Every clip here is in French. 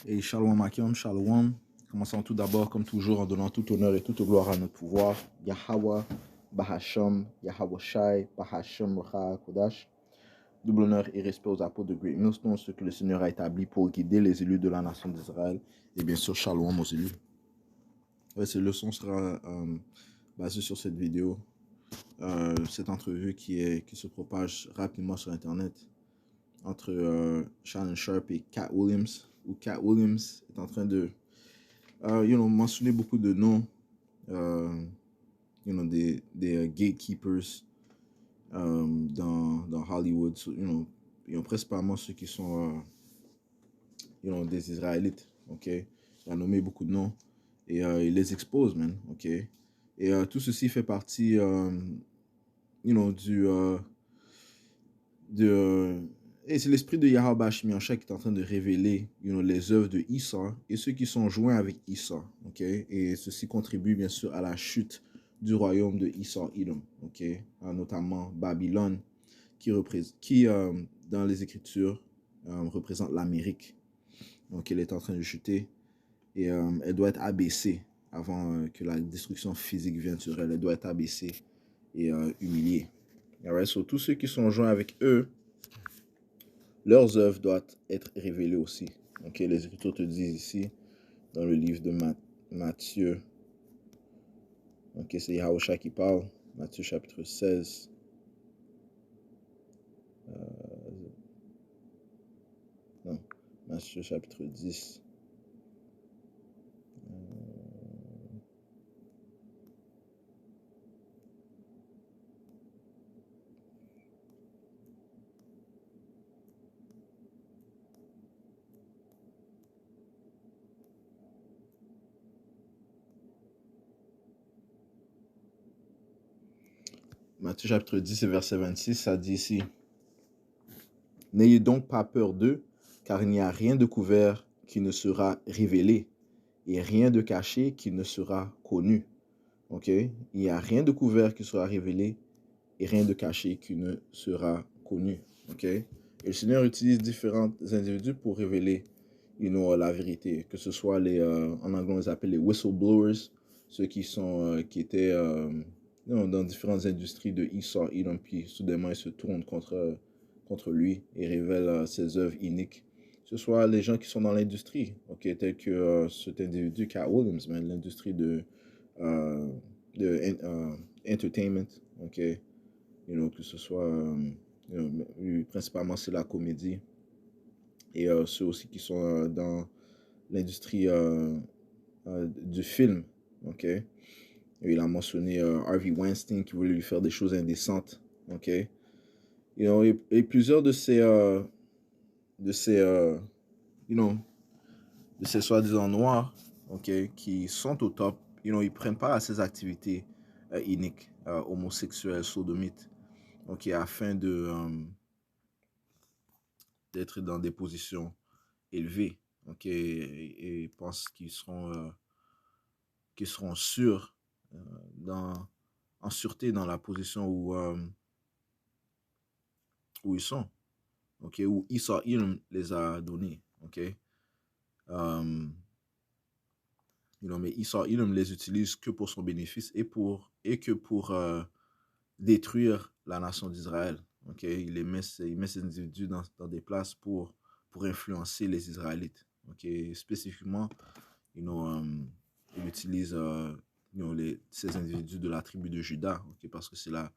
Et Shalom Akim, Shalom. Commençons tout d'abord, comme toujours, en donnant tout honneur et toute gloire à notre pouvoir. Yahweh, Bahasham, Yahweh Shai, Bahasham, Raha Kodash. Double honneur et respect aux apôtres de Great Millstone, ceux que le Seigneur a établis pour guider les élus de la nation d'Israël. Et bien sûr, Shalom aux élus. Cette leçon sera basée sur cette vidéo, cette entrevue qui se propage rapidement sur Internet entre Shannon Sharpe et Cat Williams, où Cat Williams est en train de mentionner beaucoup de noms, des gatekeepers dans Hollywood, so, principalement ceux qui sont des Israélites, ok? Il a nommé beaucoup de noms et il les expose, man, ok? Et tout ceci fait partie, et c'est l'esprit de Yahweh Shemiancha qui est en train de révéler les œuvres de Issa et ceux qui sont joints avec Issa. Okay? Et ceci contribue bien sûr à la chute du royaume de Issa Edom, okay? Notamment Babylone, qui dans les Écritures représente l'Amérique. Donc elle est en train de chuter et elle doit être abaissée avant que la destruction physique vienne sur elle. Elle doit être abaissée et humiliée. Alright, so tous ceux qui sont joints avec eux, leurs œuvres doivent être révélées aussi. Ok, les Écritures te disent ici, dans le livre de Matthieu, ok, c'est Yahusha qui parle, Matthieu chapitre 16. Non, Matthieu chapitre 10. Matthieu chapitre 10 et verset 26, ça dit ici, « N'ayez donc pas peur d'eux, car il n'y a rien de couvert qui ne sera révélé, et rien de caché qui ne sera connu. » Ok? Il n'y a rien de couvert qui sera révélé, et rien de caché qui ne sera connu. Ok? Et le Seigneur utilise différents individus pour révéler la vérité, que ce soit en anglais on les appelle les whistleblowers, ceux qui étaient dans différentes industries de Esau, Edom, puis soudainement ils se tournent contre lui et révèlent ses œuvres iniques. Que ce soit les gens qui sont dans l'industrie, ok, tels que cet individu, Cat Williams, l'industrie de entertainment, ok, que ce soit principalement c'est la comédie, et ceux aussi qui sont dans l'industrie du film, ok. Et il a mentionné Harvey Weinstein qui voulait lui faire des choses indécentes, ok. Et plusieurs de ces soi-disant noirs, ok, qui sont au top, ils prennent part à ces activités iniques, homosexuelles, sodomites, ok, afin d'être dans des positions élevées, ok, et pensent qu'ils seront sûrs en sûreté dans la position où ils sont, ok, où Issa Ilm les a donnés, ok. Mais Issa Ilm les utilise que pour son bénéfice et que pour détruire la nation d'Israël, ok. Il met ces individus dans des places pour influencer les Israélites, ok. Spécifiquement, il utilise ces individus de la tribu de Juda, okay, parce que c'est la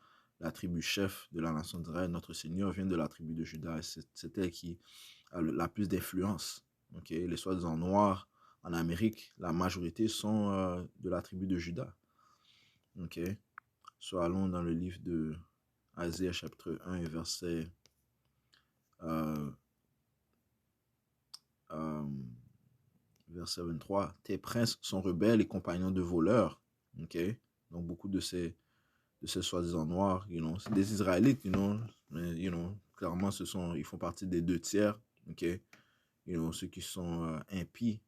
tribu chef de la nation d'Israël. Notre Seigneur vient de la tribu de Juda et c'est elle qui a la plus d'influence. Okay. Les soi-disant noirs en Amérique, la majorité sont de la tribu de Juda. Okay. So, allons dans le livre de Isaïe chapitre 1 et verset verset 23, « Tes princes sont rebelles et compagnons de voleurs. » Ok. Donc, beaucoup de ces soi-disant noirs, c'est des Israélites, mais, clairement, ils font partie des 2 tiers, ok. Ceux qui sont impies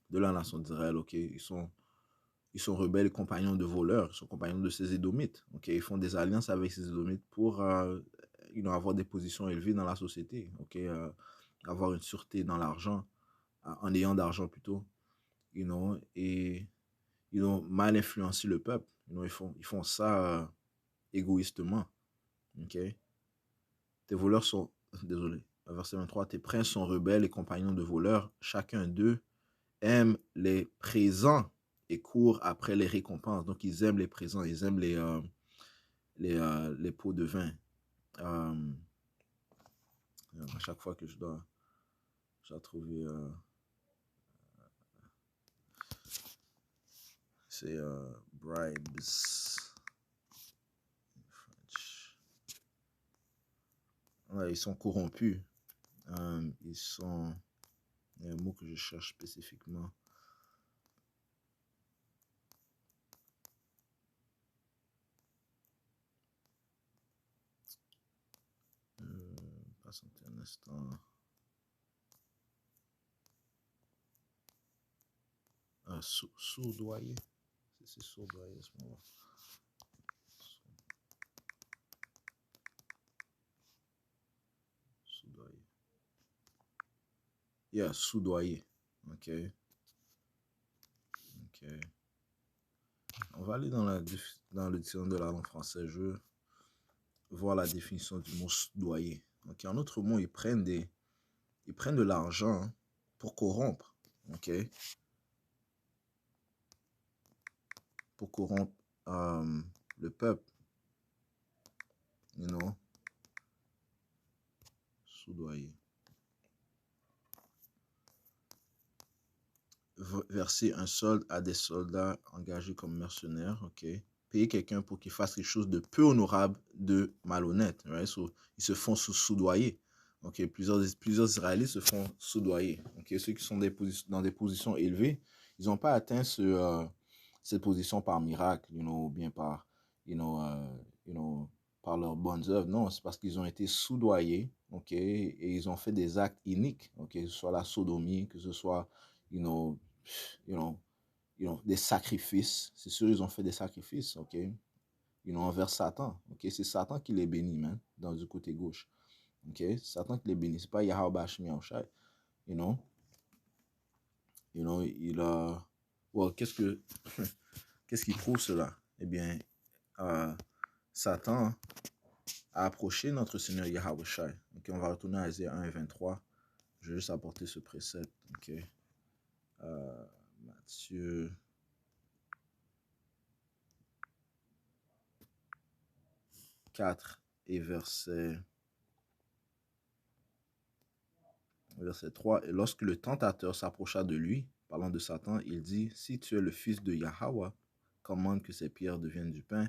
de la nation d'Israël, ok. Ils sont rebelles et compagnons de voleurs, ils sont compagnons de ces Édomites, ok. Ils font des alliances avec ces Édomites pour, avoir des positions élevées dans la société, ok. avoir une sûreté dans l'argent, en ayant d'argent plutôt, et mal influencer le peuple. Ils font ça égoïstement. Ok? Tes voleurs sont, désolé, verset 23, tes princes sont rebelles et compagnons de voleurs. Chacun d'eux aime les présents et court après les récompenses. Donc, ils aiment les présents, ils aiment les pots de vin. À chaque fois que je dois trouver, c'est bribes. Ouais, ils sont corrompus. Ils sont... Il y a un mot que je cherche spécifiquement. Patientez un instant. Soudoyer. C'est soudoyer ce mot-là. Soudoyer. Yeah, soudoyer. Ok. Ok. On va aller dans le dictionnaire de la langue française. Je veux voir la définition du mot soudoyer. Ok. En autre mot, ils prennent de l'argent, hein, pour corrompre. Ok. Pour corrompre le peuple. Soudoyer. Verser un solde à des soldats engagés comme mercenaires, ok. Payer quelqu'un pour qu'il fasse quelque chose de peu honorable, de malhonnête, right? So, ils se font soudoyer, ok. Plusieurs Israélites se font soudoyer, ok. Ceux qui sont dans des positions élevées, ils n'ont pas atteint cette position par miracle, ou bien par, par leurs bonnes œuvres. Non, c'est parce qu'ils ont été soudoyés, ok, et ils ont fait des actes iniques, ok, que ce soit la sodomie, que ce soit, you know, you know, des sacrifices. C'est sûr, ils ont fait des sacrifices, ok? Envers Satan, ok? C'est Satan qui les bénit, man, dans du côté gauche, ok? Satan qui les bénit, c'est pas Yahweh Hashmi Yahushai, you know? Il a... Well, qu'est-ce qui prouve cela? Eh bien, Satan a approché notre Seigneur Yahweh Shai. Ok, on va retourner à Isaïe 1 et 23. Je vais juste apporter ce précepte, ok? Matthieu... 4 et verset 3. Et lorsque le tentateur s'approcha de lui, parlant de Satan, il dit, si tu es le fils de Yahweh, commande que ces pierres deviennent du pain.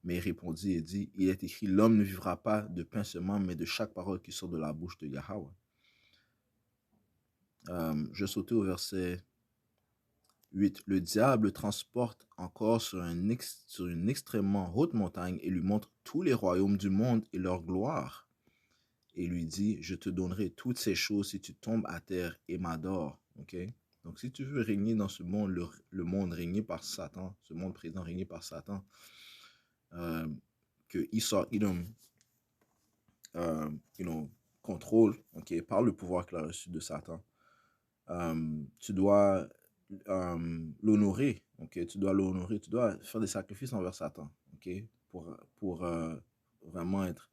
Mais il répondit et dit, il est écrit, l'homme ne vivra pas de pain seulement, mais de chaque parole qui sort de la bouche de Yahweh. Je sautais au verset 8. Le diable transporte encore sur une extrêmement haute montagne et lui montre tous les royaumes du monde et leur gloire. Et lui dit, je te donnerai toutes ces choses si tu tombes à terre et m'adores. Ok? Donc, si tu veux régner dans ce monde, le monde régné par Satan, ce monde présent régné par Satan, que Esau, Edom, contrôle, ok, par le pouvoir qu'il a reçu de Satan, tu dois l'honorer, ok, tu dois faire des sacrifices envers Satan, ok, pour vraiment être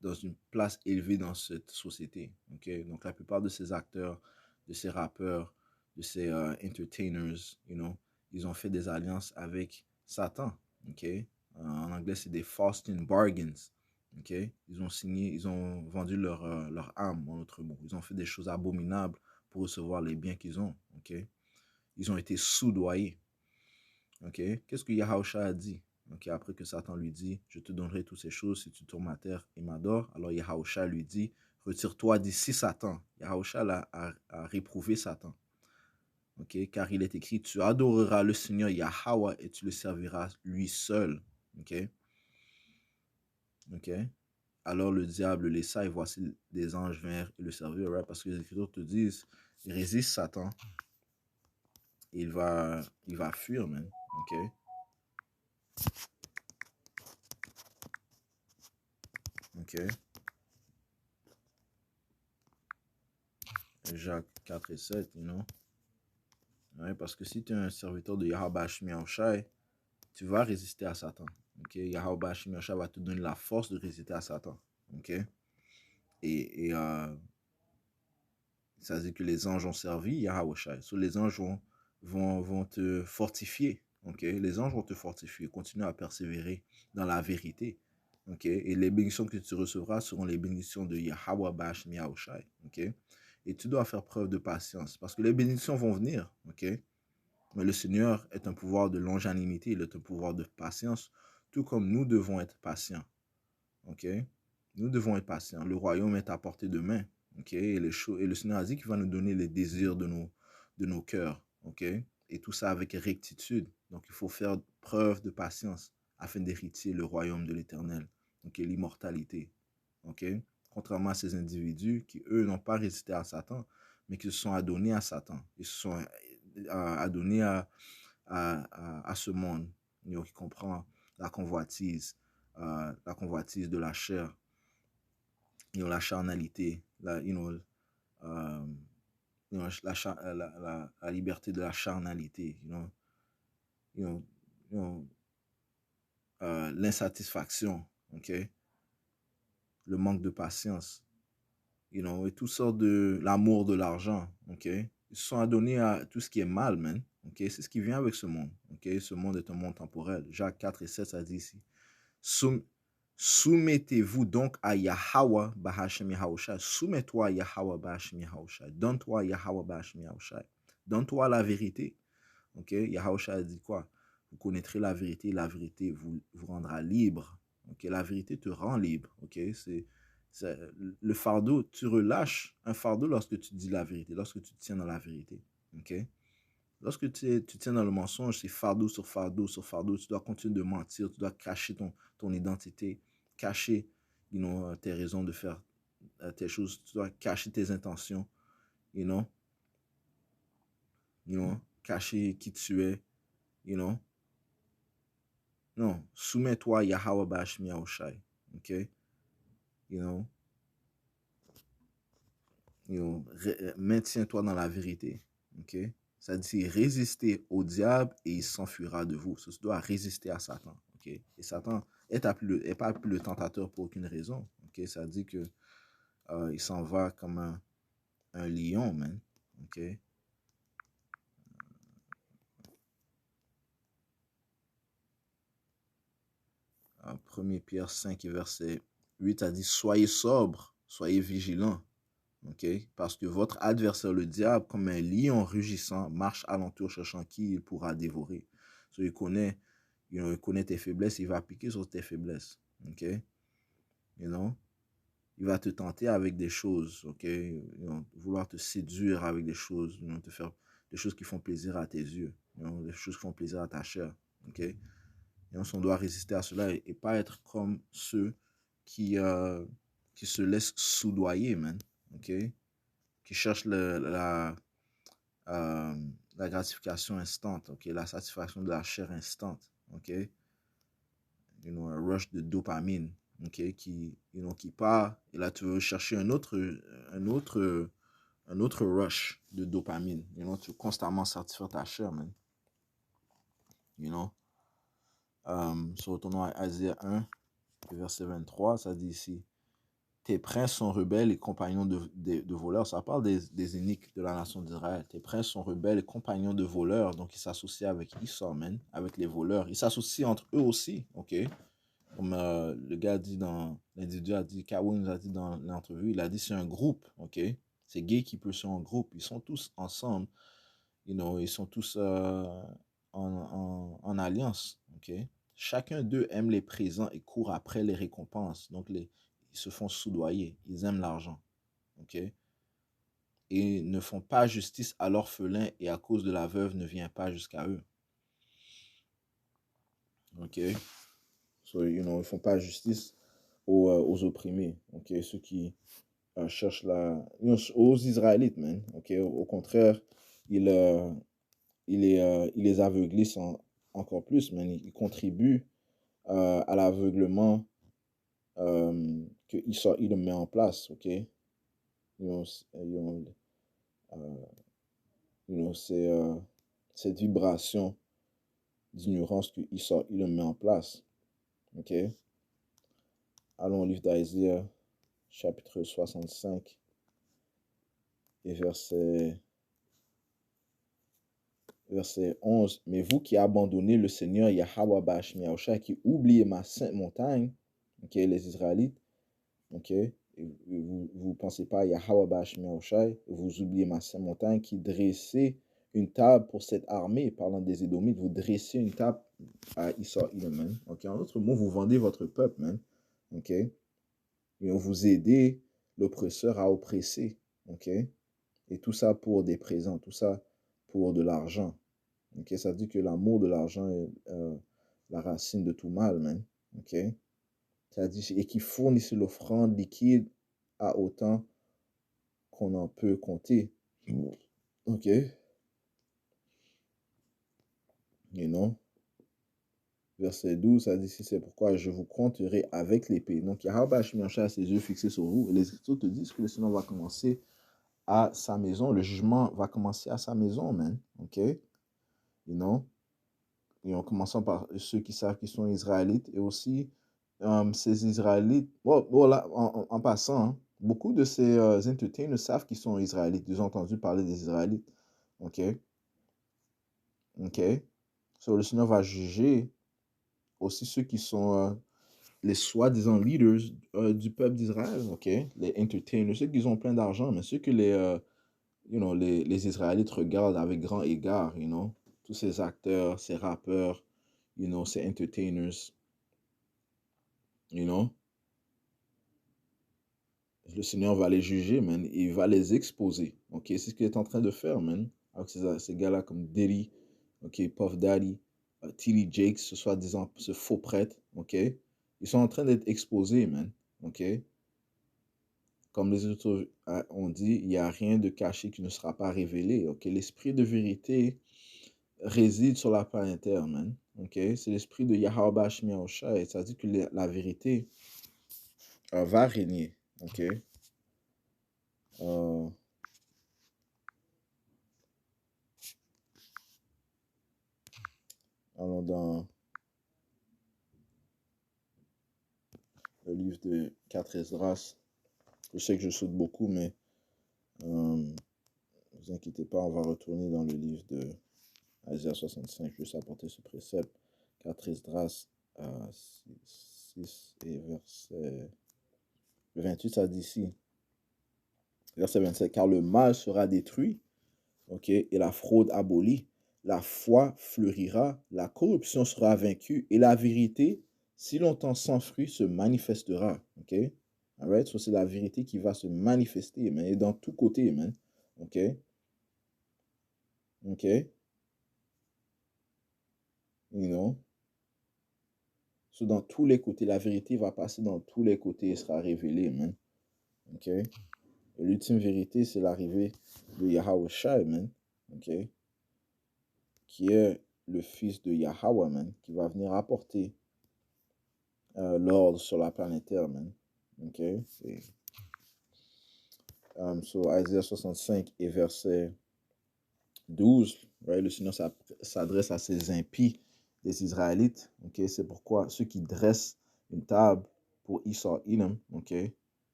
dans une place élevée dans cette société, ok. Donc la plupart de ces acteurs, de ces rappeurs, de ces entertainers, ils ont fait des alliances avec Satan, ok. En anglais, c'est des Faustin bargains, ok. Ils ont vendu leur âme, en autre mot. Ils ont fait des choses abominables pour recevoir les biens qu'ils ont, ok. Ils ont été soudoyés, ok. Qu'est-ce que Yahusha a dit? Okay, après que Satan lui dit, je te donnerai toutes ces choses si tu tournes à terre et m'adores. Alors Yahusha lui dit, retire-toi d'ici Satan. Yahusha a réprouvé Satan. Okay? Car il est écrit, tu adoreras le Seigneur Yahweh et tu le serviras lui seul. Okay? Okay? Alors le diable laissa et voici des anges vinrent et le servirent. Right? Parce que les Écritures te disent, résiste Satan. Il va fuir, man. Okay? Ok. Jacques 4 et 7, you know. Ouais, parce que si tu es un serviteur de Yahweh Hashemi Yahushai, tu vas résister à Satan. Ok? Yahweh Hashemi Yahushai va te donner la force de résister à Satan. Ok? Et ça dit que les anges ont servi Yahweh Shai. So, les anges vont te fortifier. Okay? Les anges vont te fortifier. Continue à persévérer dans la vérité. Okay? Et les bénédictions que tu recevras seront les bénédictions de Yahweh Bashmi Yahweh Shai. Okay? Et tu dois faire preuve de patience parce que les bénédictions vont venir. Okay? Mais le Seigneur est un pouvoir de longanimité, il est un pouvoir de patience, tout comme nous devons être patients. Okay? Nous devons être patients. Le royaume est à portée de main. Okay? Et le Seigneur a dit qu'il va nous donner les désirs de nos cœurs. Okay? Et tout ça avec rectitude. Donc, il faut faire preuve de patience afin d'hériter le royaume de l'Éternel. Okay? L'immortalité. Okay? Contrairement à ces individus qui, eux, n'ont pas résisté à Satan, mais qui se sont adonnés à Satan. Ils se sont adonnés à ce monde, qui comprend la convoitise de la chair, la charnalité, la liberté de la charnalité, l'insatisfaction, okay? Le manque de patience, et toutes sortes de l'amour de l'argent, okay? Ils se sont adonnés à tout ce qui est mal, man. Okay? C'est ce qui vient avec ce monde. Okay? Ce monde est un monde temporel. Jacques 4 et 7, ça dit ici. Soumettez-vous donc à Yahweh Bahashem Yahushai. Soumets-toi à Yahweh Bahashem Yahushai. Donne-toi à Yahweh Bahashem Yahushai. Donne-toi la vérité. Ok? Yahushai dit quoi? Vous connaîtrez la vérité vous rendra libre. Ok? La vérité te rend libre. Ok? C'est le fardeau, tu relâches un fardeau lorsque tu dis la vérité, lorsque tu tiens dans la vérité. Ok? Lorsque tu tiens dans le mensonge, c'est fardeau sur fardeau sur fardeau. Tu dois continuer de mentir, tu dois cacher ton identité, cacher tes raisons de faire tes choses, tu dois cacher tes intentions, you know, cacher qui tu es, you know. Non, soumets-toi à Yahweh Bashmi Yahushai, ok, you know, maintiens-toi dans la vérité, ok. Ça dit résister au diable et il s'enfuira de vous. Ça, tu dois résister à Satan. Okay? Et Satan est pas plus le tentateur pour aucune raison. Okay? Ça dit que il s'en va comme un lion, man. Okay? 1 Pierre 5, verset 8 a dit, soyez sobres, soyez vigilants. Okay? Parce que votre adversaire, le diable, comme un lion rugissant, marche alentour cherchant qui il pourra dévorer. So, il connaît tes faiblesses, il va piquer sur tes faiblesses. Okay? Il va te tenter avec des choses, okay? Vouloir te séduire avec des choses, te faire des choses qui font plaisir à tes yeux, des choses qui font plaisir à ta chair. Okay? Et on doit résister à cela et pas être comme ceux qui se laissent soudoyer, man. Okay? Qui cherchent la gratification instante, okay? La satisfaction de la chair instante. Okay? Un rush de dopamine, okay? qui part, et là tu veux chercher un autre rush de dopamine, tu veux constamment satisfaire ta chair, man. So, retournons à Isaïe 1, verset 23, ça dit ici, tes princes sont rebelles et compagnons de voleurs. Ça parle des iniques de la nation d'Israël. Tes princes sont rebelles et compagnons de voleurs. Donc, ils s'associent avec Esau, man, avec les voleurs. Ils s'associent entre eux aussi, ok? Comme le gars a dit l'individu a dit, Kawin nous a dit dans l'entrevue, il a dit c'est un groupe, ok? C'est gay qui peut sur un groupe. Ils sont tous ensemble, ils sont tous en alliance, ok? Chacun d'eux aime les présents et court après les récompenses. Donc, ils se font soudoyer. Ils aiment l'argent, ok? Et ne font pas justice à l'orphelin et à cause de la veuve ne vient pas jusqu'à eux. Ok? So, ils ne font pas justice aux opprimés, ok? Ceux qui cherchent aux Israélites, man, ok? Au contraire, il les aveuglissent encore plus, man. Ils contribuent à l'aveuglement qu'il met en place, ok? C'est cette vibration d'ignorance que Esau, il met en place. OK? Allons au livre d'Isaiah, chapitre 65 et verset 11. Mais vous qui abandonnez le Seigneur Yahweh Bashmi Yahushua, qui oubliez ma sainte montagne, OK, les Israélites, OK, et vous pensez pas à Yahweh Bashmi Yahushua, vous oubliez ma sainte montagne qui dressait une table pour cette armée, parlant des Édomites, vous dressez une table à Esau, man. OK, en d'autres mots, vous vendez votre peuple, man. OK, et vous aidez l'oppresseur à oppresser, OK, et tout ça pour des présents, tout ça pour de l'argent. OK, ça dit que l'amour de l'argent est la racine de tout mal, man. OK, ça dit, et qui fournissent l'offrande liquide à autant qu'on en peut compter. OK, verset 12, ça dit, c'est pourquoi je vous compterai avec l'épée. Donc, Yahweh Shemiacha a ses yeux fixés sur vous. Et les Écritures te disent que le Seigneur va commencer à sa maison. Le jugement va commencer à sa maison, man. OK, et en commençant par ceux qui savent qu'ils sont Israélites et aussi ces Israélites. Voilà, en passant, hein, beaucoup de ces entertainers savent qu'ils sont Israélites. Ils ont entendu parler des Israélites. OK, OK. So, le Seigneur va juger aussi ceux qui sont les soi-disant leaders du peuple d'Israël. OK, les entertainers, ceux qui ont plein d'argent, mais ceux que les Israélites regardent avec grand égard, tous ces acteurs, ces rappeurs, ces entertainers, le Seigneur va les juger, man. Il va les exposer, ok? C'est ce qu'il est en train de faire, man. Avec ces gars-là comme Diddy, ok? Puff Daddy, T.D. Jakes, ce soi-disant, ce faux prêtre, ok? Ils sont en train d'être exposés, man, ok? Comme les autres ont dit, il n'y a rien de caché qui ne sera pas révélé, ok? L'esprit de vérité réside sur la planète Terre, man, ok? C'est l'esprit de Yahweh Shemiyahushua, et ça dit que la vérité va régner, ok? Allons dans le livre de 4 Esdras. Je sais que je saute beaucoup, mais ne vous inquiétez pas, on va retourner dans le livre de Isaiah 65, juste apporter ce précepte. 4 Esdras 6 et verset 28, ça dit ici. Verset 27, car le mal sera détruit, ok, et la fraude abolie, la foi fleurira, la corruption sera vaincue, et la vérité, si longtemps sans fruit, se manifestera, ok. Alright, so c'est la vérité qui va se manifester, man, et dans tous côtés, man, ok, ok, so dans tous les côtés, la vérité va passer dans tous les côtés et sera révélée, man, ok. L'ultime vérité, c'est l'arrivée de Yahweh Shai, man, ok, qui est le fils de Yahweh, man, qui va venir apporter l'ordre sur la planète Terre, man. Ok? So Isaiah 65 et verset 12, right? Le Seigneur s'adresse à ces impies des Israélites. Ok? C'est pourquoi ceux qui dressent une table pour Esau, Edom, ok?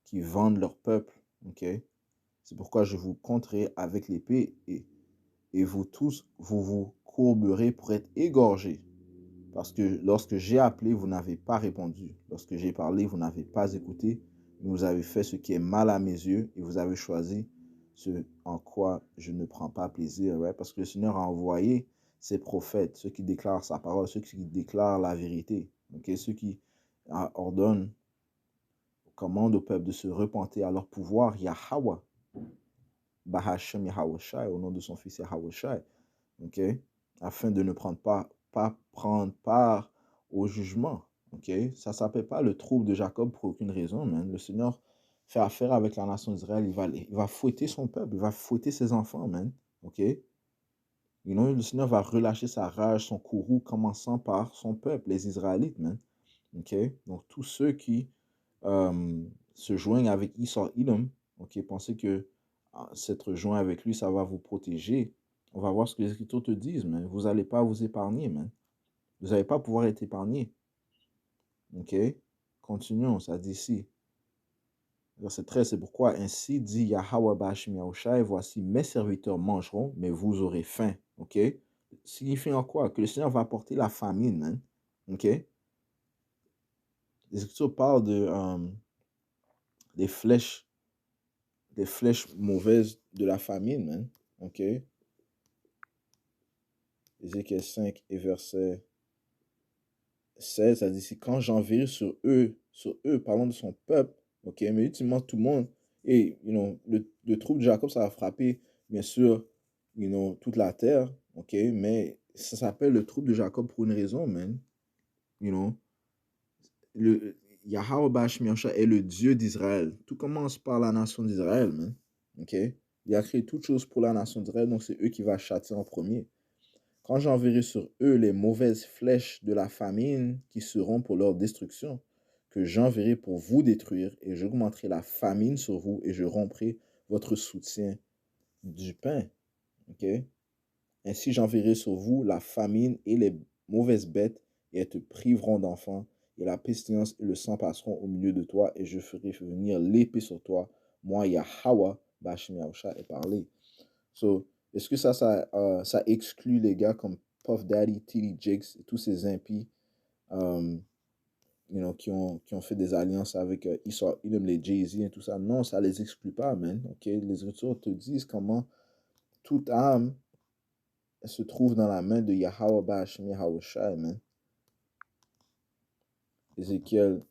Qui vendent leur peuple, ok? C'est pourquoi je vous compterai avec l'épée et vous tous, vous vous courberez pour être égorgés. Parce que lorsque j'ai appelé, vous n'avez pas répondu. Lorsque j'ai parlé, vous n'avez pas écouté. Vous avez fait ce qui est mal à mes yeux et vous avez choisi ce en quoi je ne prends pas plaisir. Right? Parce que le Seigneur a envoyé ses prophètes, ceux qui déclarent sa parole, ceux qui déclarent la vérité. Okay? Ceux qui ordonnent, commandent au peuple de se repentir à leur pouvoir, Yahweh. Bahashem Yahweh Shai, au nom de son fils Yahweh Shai. Okay? Afin de ne pas prendre part au jugement. Okay? Ça ne s'appelle pas le trouble de Jacob pour aucune raison, man. Le Seigneur fait affaire avec la nation d'Israël. Il va fouetter son peuple. Il va fouetter ses enfants, man. Okay? Le Seigneur va relâcher sa rage, son courroux, commençant par son peuple, les Israélites, man. Okay? Donc, tous ceux qui se joignent avec Esau, Edom, okay, pensaient que s'être joint avec lui, ça va vous protéger. On va voir ce que les Écritures te disent, man. Vous n'allez pas vous épargner, man. Vous n'allez pas pouvoir être épargné. OK? Continuons, ça dit ici. Verset 13, c'est pourquoi ainsi dit Yahweh Bashim Yahushai, voici mes serviteurs mangeront, mais vous aurez faim. OK? Signifiant quoi? Que le Seigneur va apporter la famine, man. OK? Les Écritures parlent des flèches mauvaises de la famine, man. OK? Ézéchiel 5 et verset 16, ça dit ici, quand j'enverrai sur eux, parlons de son peuple, ok, mais ultimement tout le monde, et, le trouble de Jacob, ça va frapper, bien sûr, toute la terre, ok, mais ça s'appelle le trouble de Jacob pour une raison, man, you know, le Yahweh Bashmi Yahshua est le Dieu d'Israël. Tout commence par la nation d'Israël, man, ok, il a créé toutes choses pour la nation d'Israël, donc c'est eux qui va châtier en premier. Quand j'enverrai sur eux les mauvaises flèches de la famine qui seront pour leur destruction, que j'enverrai pour vous détruire, et j'augmenterai la famine sur vous, et je romprai votre soutien du pain. Okay? Ainsi j'enverrai sur vous la famine et les mauvaises bêtes, et elles te priveront d'enfants, et la pestilence et le sang passeront au milieu de toi, et je ferai venir l'épée sur toi. Moi, Yahweh, Bashim Yahusha, est parlé. So, est-ce que ça exclut les gars comme Puff Daddy, T.D. Jakes et tous ces impies qui ont fait des alliances avec Esau, les Jay-Z et tout ça? Non, ça les exclut pas, man. Ok, les Écritures te disent comment toute âme se trouve dans la main de Yahweh Ba'ashem Yahweh Shai, man. Ézéchiel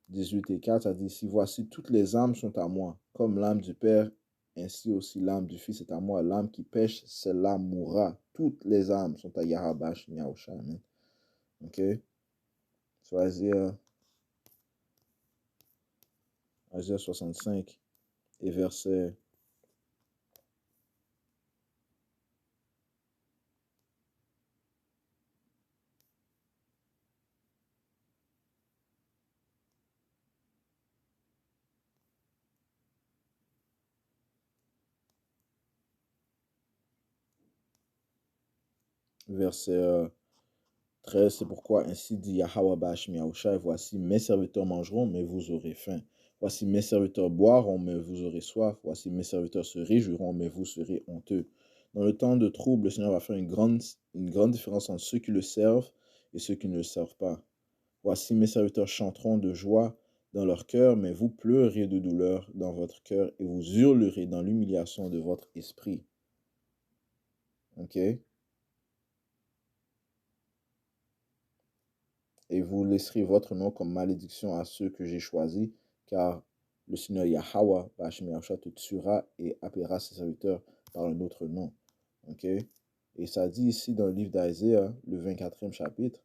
18 et 4, ça dit ici, voici toutes les âmes sont à moi, comme l'âme du Père, ainsi aussi l'âme du Fils est à moi. L'âme qui pêche, celle-là mourra. Toutes les âmes sont à Yahweh Yahushua. Ok? So Isaiah 65 et verset verset 13, c'est pourquoi ainsi dit Yahweh Ba'ashem Yahushua, voici mes serviteurs mangeront, mais vous aurez faim. Voici mes serviteurs boiront, mais vous aurez soif. Voici mes serviteurs se réjouiront, mais vous serez honteux. Dans le temps de trouble, le Seigneur va faire une grande différence entre ceux qui le servent et ceux qui ne le servent pas. Voici mes serviteurs chanteront de joie dans leur cœur, mais vous pleurerez de douleur dans votre cœur et vous hurlerez dans l'humiliation de votre esprit. Ok? Et vous laisserez votre nom comme malédiction à ceux que j'ai choisis, car le Seigneur Yahweh, Ba'ashem Yahushua, te tuera et appellera ses serviteurs par un autre nom. Ok? Et ça dit ici dans le livre d'Isaiah, le 24e chapitre,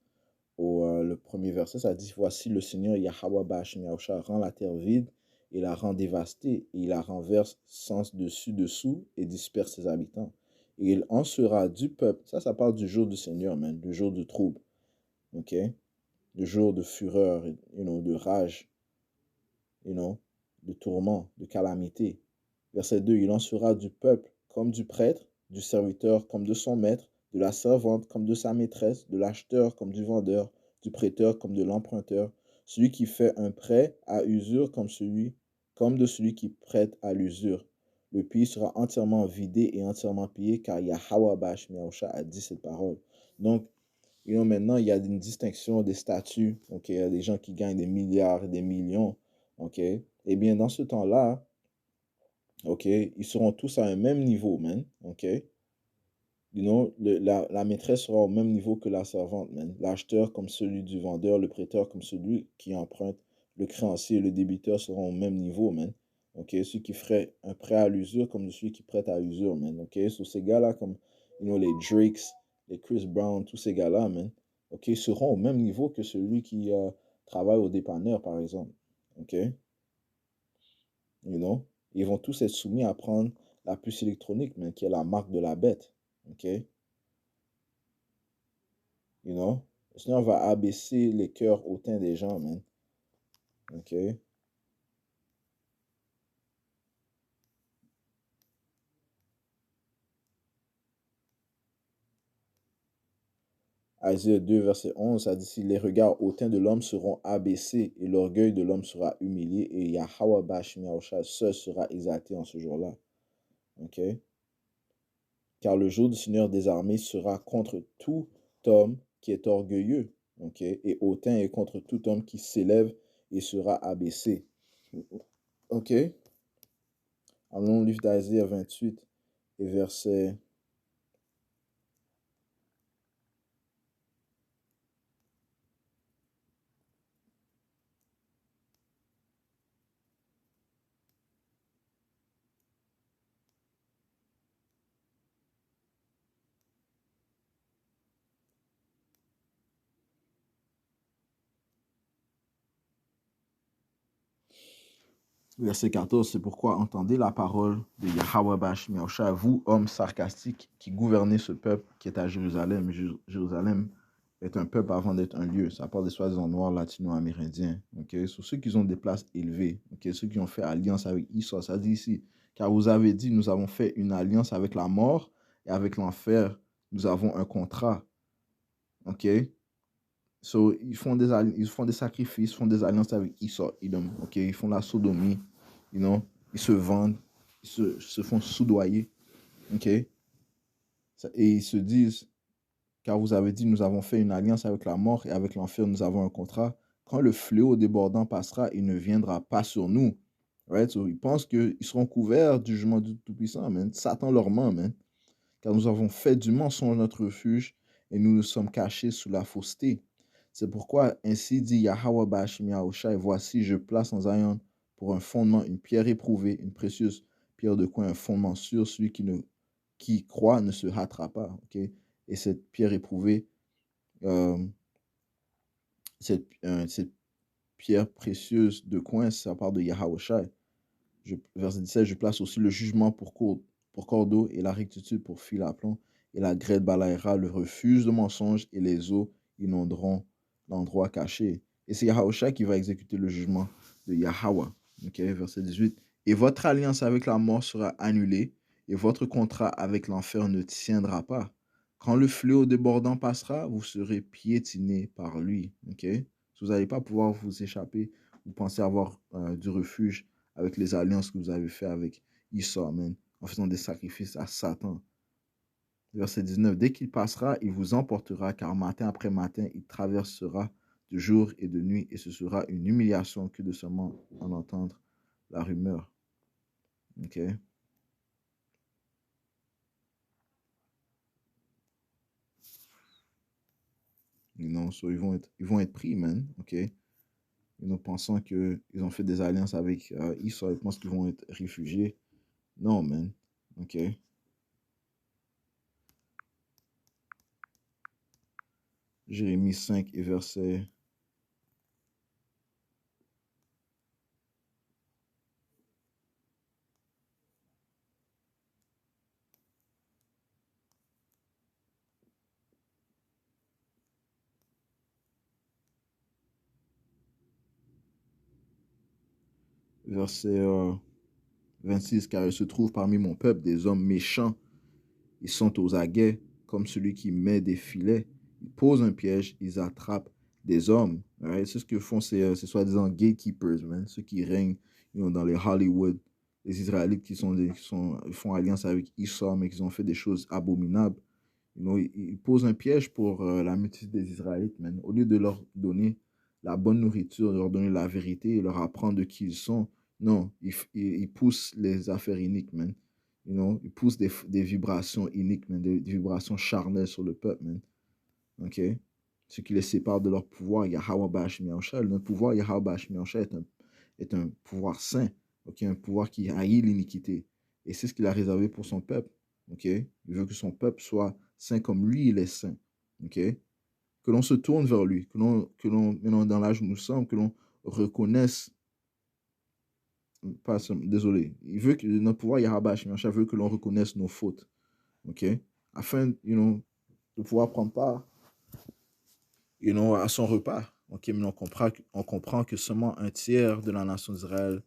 le premier verset, ça dit, voici le Seigneur Yahweh Ba'ashem Yahushua rend la terre vide et la rend dévastée, et il la renverse sans dessus-dessous et disperse ses habitants. Et il en sera du peuple. Ça parle du jour du Seigneur, man, du jour du trouble. Ok? De jour de fureur, de rage, de tourment, de calamité. Verset 2, il en sera du peuple comme du prêtre, du serviteur comme de son maître, de la servante comme de sa maîtresse, de l'acheteur comme du vendeur, du prêteur comme de l'emprunteur, celui qui fait un prêt à usure comme de celui qui prête à l'usure. Le pays sera entièrement vidé et entièrement pillé, car Yahweh Ba'ashem Yahushua a dit cette parole. Donc, maintenant, il y a une distinction des statuts. Ok, il y a des gens qui gagnent des milliards et des millions. Ok, eh bien, dans ce temps-là, ok, ils seront tous à un même niveau, man. Ok, la maîtresse sera au même niveau que la servante, man. L'acheteur comme celui du vendeur, le prêteur comme celui qui emprunte, le créancier et le débiteur seront au même niveau, man. Ok, celui qui ferait un prêt à l'usure comme celui qui prête à l'usure, man. Ok, sur ces gars-là, comme, les Drakes, les Chris Brown, tous ces gars-là, man. Ok, seront au même niveau que celui qui travaille au dépanneur, par exemple. Ok, ils vont tous être soumis à prendre la puce électronique, man, qui est la marque de la bête. Ok, le Seigneur va abaisser les cœurs hautains des gens, man. Ok. Isaïe 2, verset 11, ça dit ici, les regards hautains de l'homme seront abaissés et l'orgueil de l'homme sera humilié et Yahweh Bashmi Yahushua seul sera exalté en ce jour-là. Ok? Car le jour du Seigneur des armées sera contre tout homme qui est orgueilleux, ok, et hautain, et contre tout homme qui s'élève et sera abaissé. Ok? Allons au livre d'Isaïe 28 et verset... Verset 14, c'est pourquoi entendez la parole de Yahweh Bashmi Yahushua, vous, hommes sarcastiques, qui gouvernez ce peuple qui est à Jérusalem. Jérusalem est un peuple avant d'être un lieu. Ça parle des soi-disant noirs latino-amérindiens. Okay? Sur ceux qui ont des places élevées, okay? Ceux qui ont fait alliance avec Esau, ça dit ici, car vous avez dit, nous avons fait une alliance avec la mort et avec l'enfer, nous avons un contrat. Ok? So, ils font des sacrifices, font des alliances avec Esau, Edom, ok? Ils font la sodomie, you know? Ils se vendent, se font soudoyer, ok? Et ils se disent, car vous avez dit, nous avons fait une alliance avec la mort et avec l'enfer, nous avons un contrat. Quand le fléau débordant passera, il ne viendra pas sur nous. Right? So, ils pensent qu'ils seront couverts du jugement du Tout-Puissant, man. Satan leur ment, man. Car nous avons fait du mensonge notre refuge et nous nous sommes cachés sous la fausseté. C'est pourquoi ainsi dit Yahweh Bashmi Yahushua, et voici, je place en Zion pour un fondement une pierre éprouvée, une précieuse pierre de coin, un fondement sûr, celui qui croit ne se hâtera pas. Okay? Et cette pierre éprouvée, cette pierre précieuse de coin, ça part de Yahushua. Verset 17, je place aussi le jugement pour cordeau et la rectitude pour fil à plomb, et la grêle balayera le refuge de mensonges et les eaux inonderont l'endroit caché. Et c'est Yahushua qui va exécuter le jugement de Yahweh. Okay, verset 18. Et votre alliance avec la mort sera annulée, et votre contrat avec l'enfer ne tiendra pas. Quand le fléau débordant passera, vous serez piétinés par lui. Okay? Vous n'allez pas pouvoir vous échapper. Vous pensez avoir du refuge avec les alliances que vous avez fait avec Esau, man, en faisant des sacrifices à Satan. Verset 19, dès qu'il passera, il vous emportera, car matin après matin, il traversera de jour et de nuit, et ce sera une humiliation que de seulement en entendre la rumeur. Ok? Non, so ils vont être pris, man. Ok? Nous pensant qu'ils ont fait des alliances avec Esau, ils pensent qu'ils vont être réfugiés. Non, man. Ok? Jérémie 5 et verset verset 26, car il se trouve parmi mon peuple des hommes méchants. Ils sont aux aguets, comme celui qui met des filets. Ils posent un piège, ils attrapent des hommes. Right? C'est ce que font ces soi-disant gatekeepers, man, ceux qui règnent dans les Hollywood. Les Israélites qui font alliance avec Esau, mais qui ont fait des choses abominables. Ils posent un piège pour la multitude des Israélites, man. Au lieu de leur donner la bonne nourriture, de leur donner la vérité et leur apprendre de qui ils sont, non, ils poussent les affaires iniques, man. Ils poussent des vibrations iniques, man, des vibrations charnelles sur le peuple, man. OK? Ce qui les sépare de leur pouvoir, Yahweh Bashmi Yahushua. Notre pouvoir, Yahweh Bashmi Yahushua, est un pouvoir saint, OK? Un pouvoir qui haït l'iniquité. Et c'est ce qu'il a réservé pour son peuple. OK? Il veut que son peuple soit saint comme lui, il est saint. OK? Que l'on se tourne vers lui, maintenant dans l'âge où nous sommes, que l'on reconnaisse, désolé, il veut que notre pouvoir, Yahweh Bashmi Yahushua, veut que l'on reconnaisse nos fautes. OK? Afin, de pouvoir prendre part, à son repas. OK? Mais on comprend que seulement un tiers de la nation d'Israël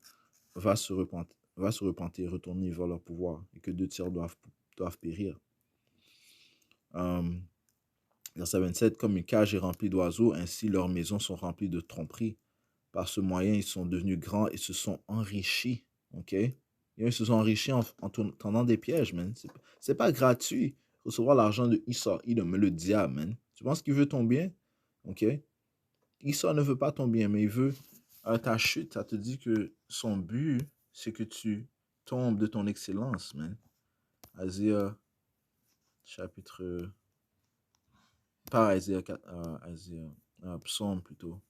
va se repentir, retourner vers leur pouvoir, et que 2 tiers doivent périr. Verset 27, comme une cage est remplie d'oiseaux, ainsi leurs maisons sont remplies de tromperies. Par ce moyen, ils sont devenus grands et se sont enrichis. OK? Ils se sont enrichis en tendant des pièges, man. C'est pas gratuit. Recevoir l'argent de Esau, Edom, mais le diable, man. Tu penses qu'il veut ton bien? OK? Esau ne veut pas ton bien, mais il veut ta chute. Ça te dit que son but, c'est que tu tombes de ton excellence, man. Isaiah, chapitre... Pas Isaiah, Psaume plutôt.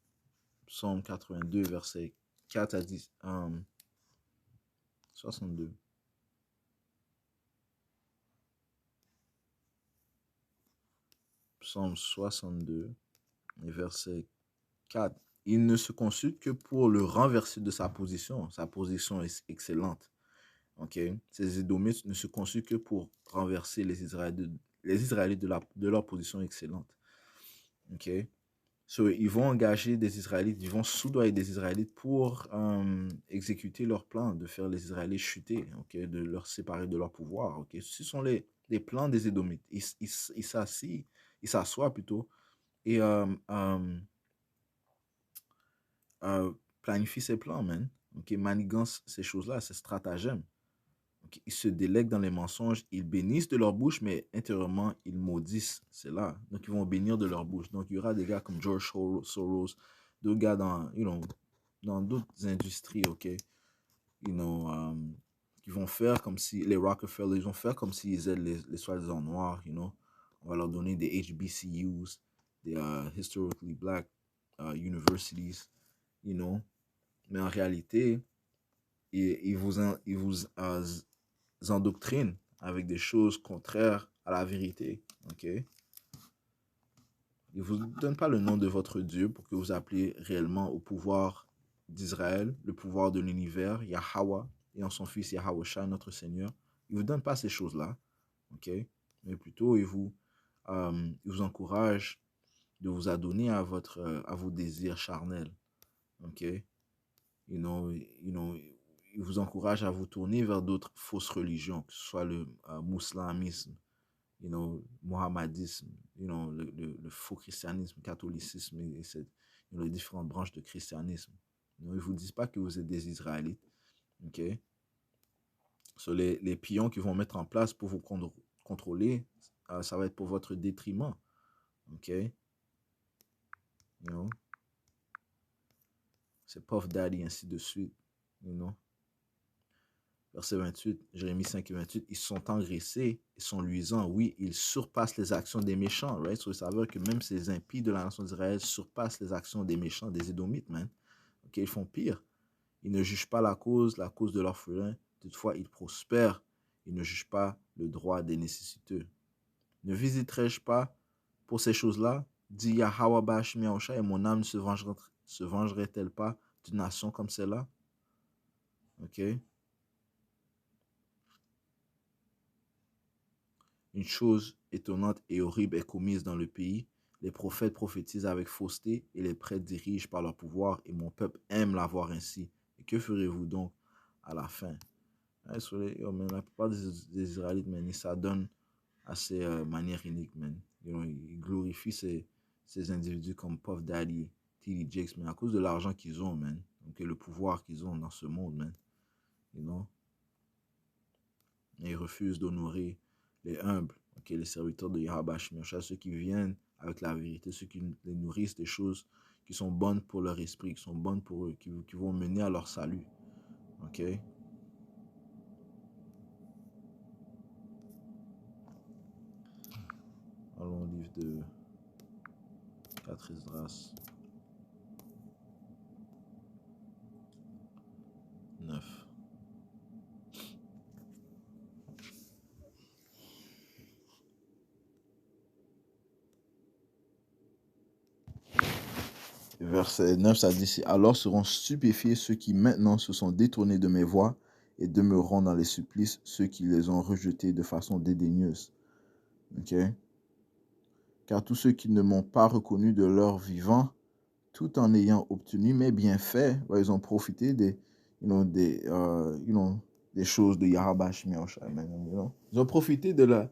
Psaume 82, verset 4 à 10. 62. Psaume 62, verset 4. Il ne se consulte que pour le renverser de sa position. Sa position est excellente. OK? Ces Édomites ne se consultent que pour renverser les Israélites de leur position excellente. OK? So, ils vont engager des Israélites, ils vont soudoyer des Israélites pour exécuter leur plan de faire les Israélites chuter, ok, de leur séparer de leur pouvoir. Ok. Ce sont les plans des Édomites. Ils s'assoient plutôt et planifient ces plans, man. Ok. Manigance ces choses-là, ces stratagèmes. Okay. Ils se délèguent dans les mensonges, ils bénissent de leur bouche, mais intérieurement, ils maudissent. C'est là. Donc, ils vont bénir de leur bouche. Donc, il y aura des gars comme George Soros, d'autres gars dans d'autres industries, OK? Qui vont faire comme si, les Rockefeller, ils vont faire comme s'ils aident les soi-disant noirs, On va leur donner des HBCUs, des Historically Black Universities, Mais en réalité, ils vous endoctrinent avec des choses contraires à la vérité. Ok? Ils ne vous donnent pas le nom de votre Dieu pour que vous appeliez réellement au pouvoir d'Israël, le pouvoir de l'univers, Yahweh, et en son fils Yahweh, notre Seigneur. Ils ne vous donnent pas ces choses-là. Ok? Mais plutôt, ils vous encouragent de vous adonner à vos désirs charnels. Ok? Il vous encourage à vous tourner vers d'autres fausses religions, que ce soit le mouslamisme, mohammedisme, le faux christianisme, catholicisme et les différentes branches de christianisme. Ils ne vous disent pas que vous êtes des Israélites. OK? So, les pions qu'ils vont mettre en place pour vous contrôler, ça va être pour votre détriment. OK? C'est Puff Daddy, ainsi de suite. Verset 28, Jérémie 5 et 28, ils sont engraissés, ils sont luisants. Oui, ils surpassent les actions des méchants. Right? So, ça veut dire que même ces impies de la nation d'Israël surpassent les actions des méchants, des Édomites, man. Okay? Ils font pire. Ils ne jugent pas la cause de l'orphelin. Toutefois, ils prospèrent. Ils ne jugent pas le droit des nécessiteux. Ne visiterai-je pas pour ces choses-là? Dit Yahweh Bashmi Yaosha, et mon âme se vengerait-elle pas d'une nation comme celle-là? Ok? Une chose étonnante et horrible est commise dans le pays. Les prophètes prophétisent avec fausseté et les prêtres dirigent par leur pouvoir et mon peuple aime la voir ainsi. Et que ferez-vous donc à la fin? La plupart des Israélites, man, ils s'adonnent à ces manières iniques, man. Ils glorifient ces individus comme Puff Daddy, T.D. Jakes, mais à cause de l'argent qu'ils ont, man. Donc, le pouvoir qu'ils ont dans ce monde, man. Et ils refusent d'honorer les humbles, les serviteurs de Yahweh Shemiyosha, ceux qui viennent avec la vérité, ceux qui les nourrissent des choses qui sont bonnes pour leur esprit, qui sont bonnes pour eux, qui vont mener à leur salut. Ok? Allons au livre de 4 Esdras 9. Verset 9, ça dit, alors seront stupéfiés ceux qui maintenant se sont détournés de mes voies et demeureront dans les supplices ceux qui les ont rejetés de façon dédaigneuse. Ok? Car tous ceux qui ne m'ont pas reconnu de leur vivant, tout en ayant obtenu mes bienfaits, ils ont profité des choses de Yahweh Shemiyosha. Ils ont profité de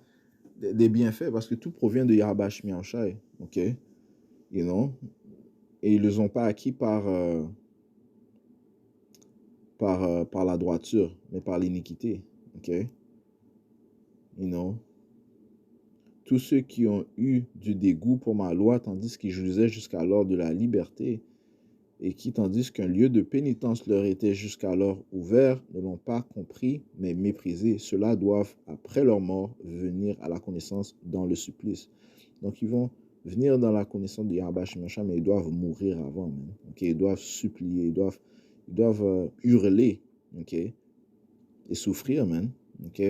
des bienfaits, parce que tout provient de Yahweh Shemi Shai, ok? You know? Et ils ne les ont pas acquis par la droiture, mais par l'iniquité, ok? You know? Tous ceux qui ont eu du dégoût pour ma loi, tandis qu'ils jouissaient jusqu'alors de la liberté, et qui, tandis qu'un lieu de pénitence leur était jusqu'alors ouvert, ne l'ont pas compris, mais méprisé. Ceux-là doivent, après leur mort, venir à la connaissance dans le supplice. Donc, ils vont venir dans la connaissance de Yahweh Shemi Shai, mais ils doivent mourir avant, man. Okay? Ils doivent supplier, ils doivent hurler, ok? Et souffrir, man. Ok?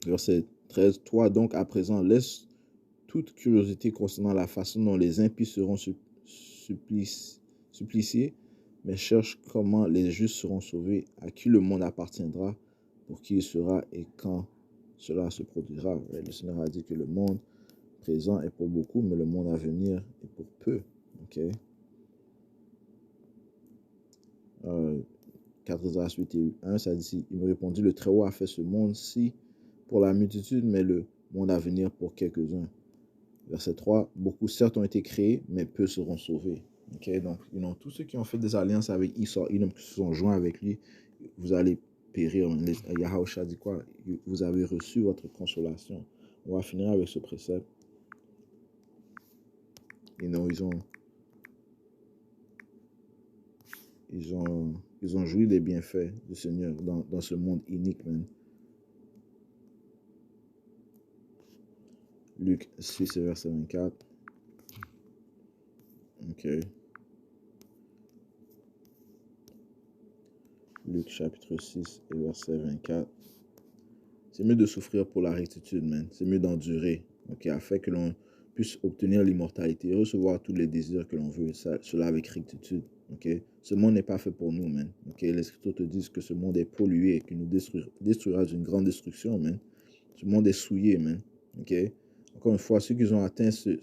Verset 13. Toi donc, à présent, laisse toute curiosité concernant la façon dont les impies seront suppliciés, mais cherche comment les justes seront sauvés, à qui le monde appartiendra, pour qui il sera et quand cela se produira. Le Seigneur a dit que le monde présent est pour beaucoup, mais le monde à venir est pour peu. Ok? 4 Esdras 8 et 1, ça dit, il me répondit, le Très-Haut a fait ce monde-ci pour la multitude, mais le monde à venir pour quelques-uns. Verset 3, beaucoup certes ont été créés, mais peu seront sauvés. Okay? Donc, tous ceux qui ont fait des alliances avec Esau, qui se sont joints avec lui, vous allez périr. Yahushua dit quoi? Vous avez reçu votre consolation. On va finir avec ce précepte. Ils ont joui des bienfaits du Seigneur dans ce monde inique, man. Luc 6, verset 24. Ok. Luc chapitre 6 et verset 24. C'est mieux de souffrir pour la rectitude, man. C'est mieux d'endurer, ok, afin que l'on puisse obtenir l'immortalité et recevoir tous les désirs que l'on veut, cela avec rectitude, ok. Ce monde n'est pas fait pour nous, man. Ok, les Écritures te disent que ce monde est pollué et qu'il nous détruira d'une grande destruction, man. Ce monde est souillé, man. Ok. Encore une fois, ceux qui ont atteint ce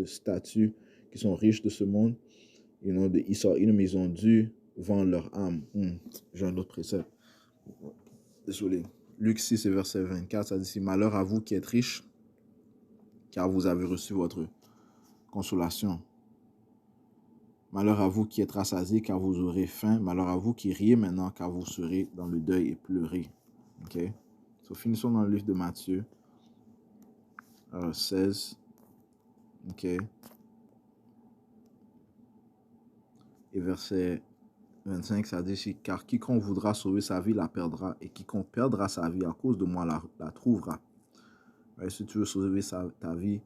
statut, qui sont riches de ce monde, ils ont dû vendre leur âme. J'ai un autre précepte. Désolé. Luc 6, verset 24, ça dit, malheur à vous qui êtes riches, car vous avez reçu votre consolation. Malheur à vous qui êtes rassasiés, car vous aurez faim. Malheur à vous qui riez maintenant, car vous serez dans le deuil et pleurez. Ok? So, finissons dans le livre de Matthieu 16. Ok? Et verset 25, ça dit, car quiconque voudra sauver sa vie la perdra, et quiconque perdra sa vie à cause de moi la trouvera. Si tu veux sauver ta vie,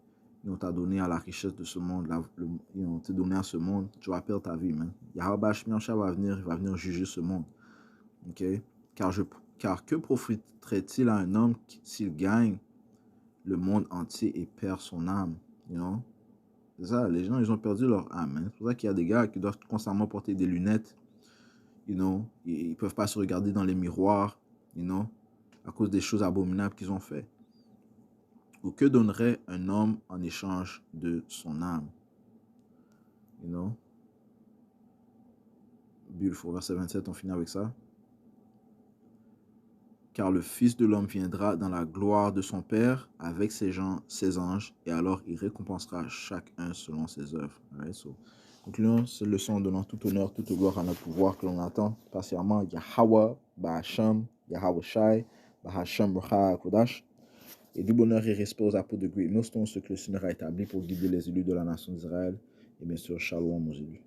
on t'a donné à la richesse de ce monde, on t'a donné à ce monde, tu vas perdre ta vie, man. Yahweh Shemi Shai va venir juger ce monde. Ok? Car que profiterait-il à un homme s'il gagne le monde entier et perd son âme? C'est ça, les gens, ils ont perdu leur âme. C'est pour ça qu'il y a des gars qui doivent constamment porter des lunettes. Ils ne peuvent pas se regarder dans les miroirs, à cause des choses abominables qu'ils ont fait. Ou que donnerait un homme en échange de son âme? Beautiful. Verset 27, on finit avec ça. Car le Fils de l'homme viendra dans la gloire de son Père avec ses anges, et alors il récompensera chacun selon ses œuvres. Concluons cette leçon en donnant tout honneur, toute gloire à notre pouvoir que l'on attend patiemment. Yahweh, Bahasham, Yahweh Shai, Bahasham Ruach Kodash. Et du bonheur et respect aux apôtres de Great Millstone, ce que le Seigneur a établi pour guider les élus de la nation d'Israël. Et bien sûr, Shalom aux élus.